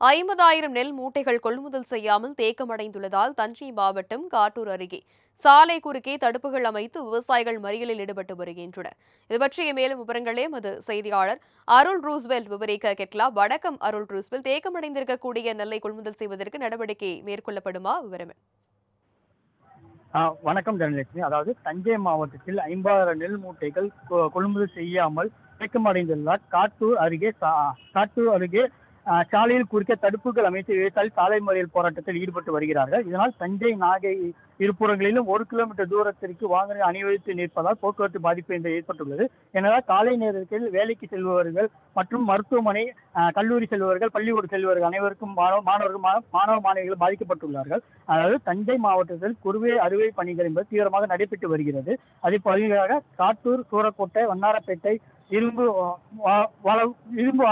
50,000 நெல் மூட்டைகள் கொள்முதல் செய்யாமல் தேக்கமடைந்துள்ளதால் தஞ்சை மாவட்டம் காட்டூர் அருகே சாலை குறுக்கே தடுப்புகள் அமைத்து விவசாயிகள் மறியலில் ஈடுபட்டு வருகின்றனர். இது பற்றிய மேலும் விவரங்களே எமது செய்தியாளர் அருள் ரூஸ்வெல்ட் விவரிக்க கேட்கலாம். வணக்கம் அருள் ரூஸ்வெல்ட். தேக்கமடைந்திருக்கக்கூடிய நெல்லை கொள்முதல் செய்வதற்கு நடவடிக்கை மேற்கொள்ளப்படுமா? விவரம். வணக்கம் தனலட்சுமி. அதாவது தஞ்சை மாவட்டத்தில் 50,000 நெல் மூட்டைகள் கொள்முதல் செய்யாமல் தேக்கமடைந்துள்ளார். காட்டூர் அருகே சாலையில் குறுக்கே தடுப்புகள் அமைத்து விவசாயிகள் சாலை மறியல் போராட்டத்தில் ஈடுபட்டு வருகிறார்கள். இதனால் தஞ்சை நாகை இருபுறங்களிலும் 1 கிலோமீட்டர் தூரத்திற்கு வாகனம் அணிவகுத்து நிற்பதால் போக்குவரத்து பாதிப்பு ஏற்பட்டுள்ளது. எனவே காலை நேரத்தில் வேலைக்கு செல்பவர்கள் மற்றும் மருத்துவமனை, கல்லூரி செல்பவர்கள், பள்ளிக்கூட செல்பவர்கள் அனைவருக்கும் மாணவ மாணவிகள் பாதிக்கப்பட்டுள்ளார்கள். அதாவது தஞ்சை மாவட்டத்தில் குறுவை அறுவை பணிகள் என்பது தீவிரமாக நடைபெற்று வருகிறது. அதே பகுதியாக காட்டூர், சூரக்கோட்டை, வண்ணாரப்பேட்டை, இரும்பு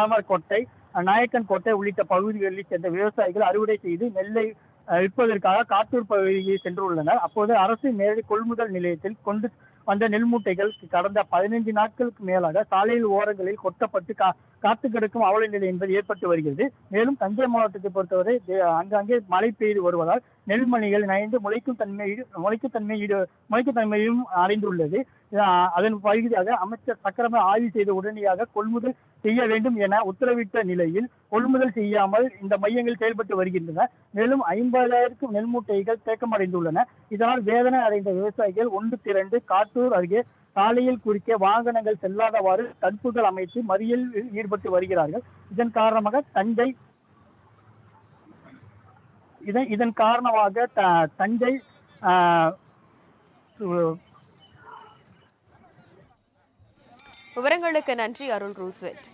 ஆமர்கோட்டை, நாயக்கன் கோட்டை உள்ளிட்ட பகுதிகளில் சேர்ந்த விவசாயிகள் அறுவடை செய்து நெல்லை விற்பதற்காக காட்டூர் பகுதியை சென்றுள்ளனர். அப்போது அரசு நேரடி கொள்முதல் நிலையத்தில் கொண்டு வந்த நெல் மூட்டைகள் கடந்த 15 நாட்களுக்கு மேலாக சாலையில் ஓரங்களில் கொட்டப்பட்டு காத்து கிடக்கும் அவல நிலை என்பது ஏற்பட்டு வருகிறது. மேலும் தஞ்சை மாவட்டத்தை பொறுத்தவரை அங்கங்கே மழை பெய்து வருவதால் நெல்மணிகள் நனைந்து முளைக்கும் தன்மையும் அடைந்துள்ளது. அதன் பகுதியாக அமைச்சர் சக்கரமே ஆய்வு செய்து உடனடியாக கொள்முதல் செய்ய வேண்டும் என உத்தரவிட்ட நிலையில் கொள்முதல் செய்யாமல் இந்த மையங்கள் செயல்பட்டு வருகின்றன. மேலும் 50,000 நெல் மூட்டைகள் தேக்கமடைந்துள்ளன. இதனால் வேதனை அடைந்த விவசாயிகள் ஒன்று திரண்டு காட்டூர் அருகே சாலையில் குறுக்கே வாகனங்கள் செல்லாதவாறு தடுப்புகள் அமைத்து மறியலில் ஈடுபட்டு வருகிறார்கள். இதன் காரணமாக தஞ்சை விவரங்களுக்கு நன்றி அருள் ரூஸ்வெல்ட்.